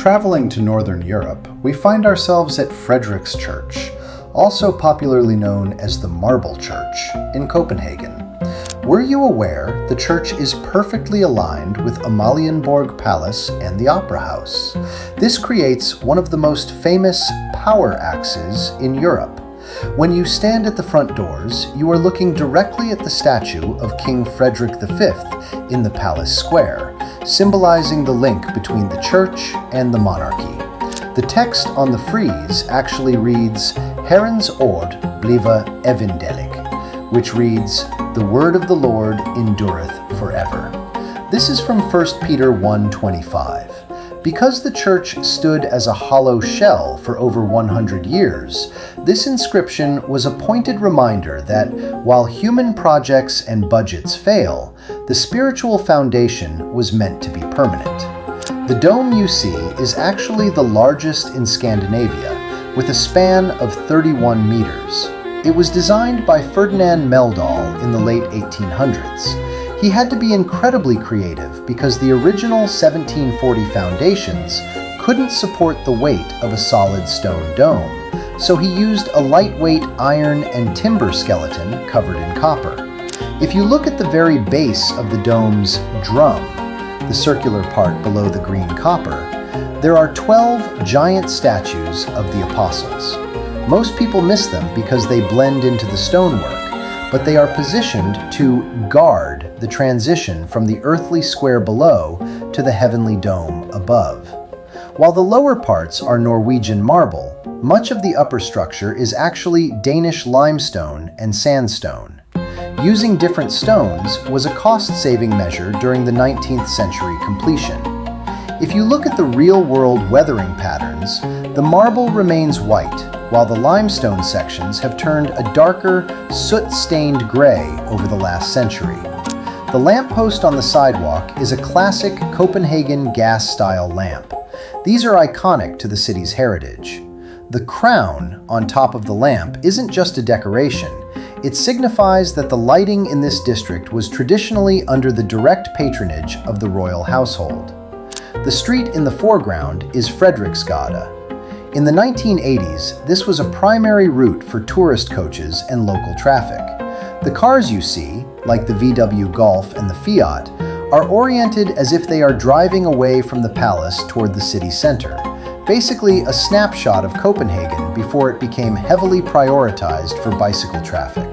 Traveling to Northern Europe, we find ourselves at Frederiks Church, also popularly known as the Marble Church, in Copenhagen. Were you aware the church is perfectly aligned with Amalienborg Palace and the Opera House? This creates one of the most famous power axes in Europe. When you stand at the front doors, you are looking directly at the statue of King Frederick V in the palace square, symbolizing the link between the church and the monarchy. The text on the frieze actually reads, Herrens ord blive evindelig, which reads, The word of the Lord endureth forever. This is from 1 Peter 1:25. Because the church stood as a hollow shell for over 100 years, this inscription was a pointed reminder that while human projects and budgets fail, the spiritual foundation was meant to be permanent. The dome you see is actually the largest in Scandinavia, with a span of 31 meters. It was designed by Ferdinand Meldahl in the late 1800s. He had to be incredibly creative because the original 1740 foundations couldn't support the weight of a solid stone dome, so he used a lightweight iron and timber skeleton covered in copper. If you look at the very base of the dome's drum, the circular part below the green copper, there are 12 giant statues of the apostles. Most people miss them because they blend into the stonework, but they are positioned to guard the transition from the earthly square below to the heavenly dome above. While the lower parts are Norwegian marble, much of the upper structure is actually Danish limestone and sandstone. Using different stones was a cost-saving measure during the 19th century completion. If you look at the real-world weathering patterns, the marble remains white, while the limestone sections have turned a darker, soot-stained gray over the last century. The lamppost on the sidewalk is a classic Copenhagen gas-style lamp. These are iconic to the city's heritage. The crown on top of the lamp isn't just a decoration. It signifies that the lighting in this district was traditionally under the direct patronage of the royal household. The street in the foreground is Frederiksgade. In the 1980s, this was a primary route for tourist coaches and local traffic. The cars you see, like the VW Golf and the Fiat, are oriented as if they are driving away from the palace toward the city center, basically a snapshot of Copenhagen before it became heavily prioritized for bicycle traffic.